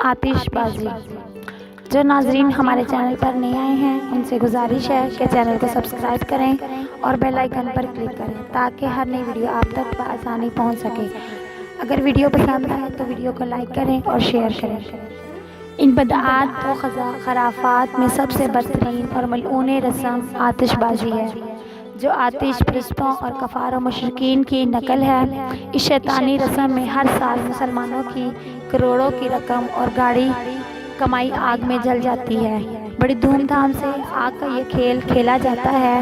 آتش بازی۔ جو ناظرین ہمارے چینل پر نئے آئے ہیں ان سے گزارش ہے کہ چینل کو سبسکرائب کریں اور بیل آئیکن پر کلک کریں تاکہ ہر نئی ویڈیو آپ تک بآسانی پہنچ سکے۔ اگر ویڈیو پسند آئے تو ویڈیو کو لائک کریں اور شیئر کریں۔ ان بدعات و خرافات میں سب سے بدترین اور ملعون رسم آتش بازی ہے، جو آتش پرستوں اور کفار و مشرکین کی نقل ہے۔ اس شیطانی رسم میں ہر سال مسلمانوں کی کروڑوں کی رقم اور گاڑی کمائی آگ میں جل جاتی ہے۔ بڑی دھوم دھام سے آگ کا یہ کھیل کھیلا جاتا ہے،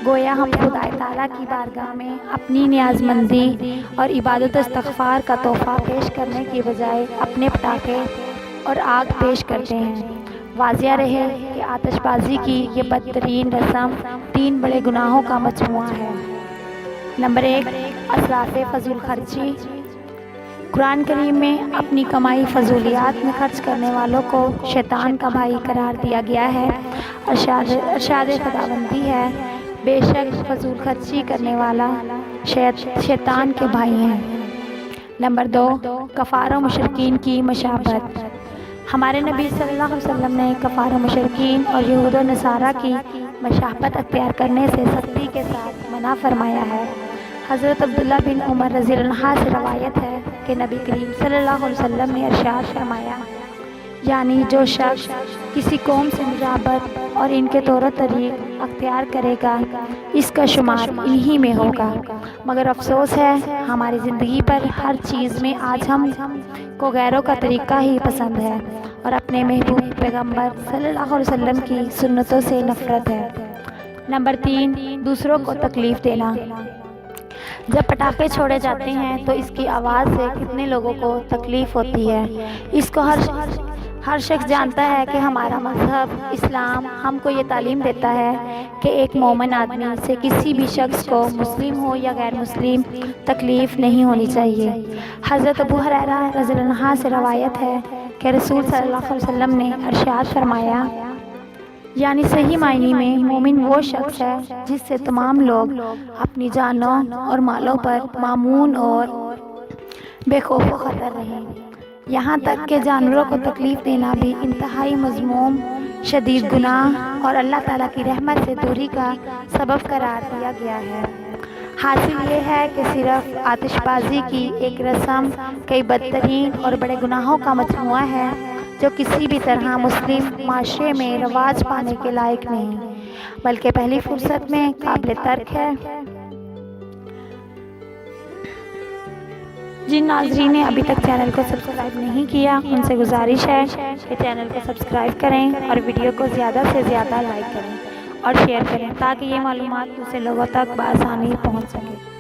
گویا ہم خدا تعالیٰ کی بارگاہ میں اپنی نیاز مندی اور عبادت و استغفار کا تحفہ پیش کرنے کی بجائے اپنے پٹاخے اور آگ پیش کرتے ہیں۔ واضح رہے کہ آتش بازی کی یہ بدترین رسم 3 بڑے گناہوں کا مجموعہ ہے۔ نمبر 1، اسراف فضول خرچی۔ قرآن کریم میں اپنی کمائی فضولیات میں خرچ کرنے والوں کو شیطان کا بھائی قرار دیا گیا ہے۔ ارشاد خداوندی ہے، بے شک فضول خرچی کرنے والا شیطان کے بھائی ہیں۔ نمبر 2، کفار و مشرکین کی مشابہت۔ ہمارے نبی صلی اللہ علیہ وسلم نے کفار و مشرکین اور یہود و نصارہ کی مشابہت اختیار کرنے سے سختی کے ساتھ منع فرمایا ہے۔ حضرت عبداللہ بن عمر رضی اللہ عنہ سے روایت ہے کہ نبی کریم صلی اللہ علیہ وسلم نے ارشاد فرمایا، یعنی جو شخص کسی قوم سے مشابہت اور ان کے طور و طریق اختیار کرے گا اس کا شمار انہی میں ہوگا۔ مگر افسوس ہے ہماری زندگی پر ہر چیز میں آج ہم کو غیروں کا طریقہ ہی پسند ہے اور اپنے محبوب پیغمبر صلی اللہ علیہ وسلم کی سنتوں سے نفرت ہے۔ نمبر 3، دوسروں کو تکلیف دینا۔ جب پٹاخے چھوڑے جاتے ہیں تو اس کی آواز سے کتنے لوگوں کو تکلیف ہوتی ہے۔ اس کو ہر شخص جانتا ہے کہ ہمارا مذہب اسلام ہم کو یہ تعلیم دیتا ہے کہ ایک مومن آدمی سے کسی بھی شخص کو مسلم ہو یا غیر مسلم تکلیف نہیں ہونی چاہیے۔ حضرت ابو ہریرہ رضی اللہ عنہ سے روایت ہے کہ رسول صلی اللہ علیہ وسلم نے ارشاد فرمایا، یعنی صحیح معنی میں مومن وہ شخص ہے جس سے تمام لوگ اپنی جانوں اور مالوں پر مامون اور بے خوف و خطر رہیں، یہاں تک کہ جانوروں کو تکلیف دینا بھی انتہائی مذموم شدید گناہ اور اللہ تعالیٰ کی رحمت سے دوری کا سبب قرار دیا گیا ہے۔ حاصل یہ ہے کہ صرف آتش بازی کی ایک رسم کئی بدترین اور بڑے گناہوں کا مجموعہ ہے جو کسی بھی طرح مسلم معاشرے میں رواج پانے کے لائق نہیں، بلکہ پہلی فرصت میں قابل ترک ہے۔ جن ناظرین نے ابھی تک چینل کو سبسکرائب نہیں کیا ان سے گزارش ہے کہ چینل کو سبسکرائب کریں اور ویڈیو کو زیادہ سے زیادہ لائک کریں اور شیئر کریں تاکہ یہ معلومات دوسرے لوگوں تک بآسانی پہنچ سکے۔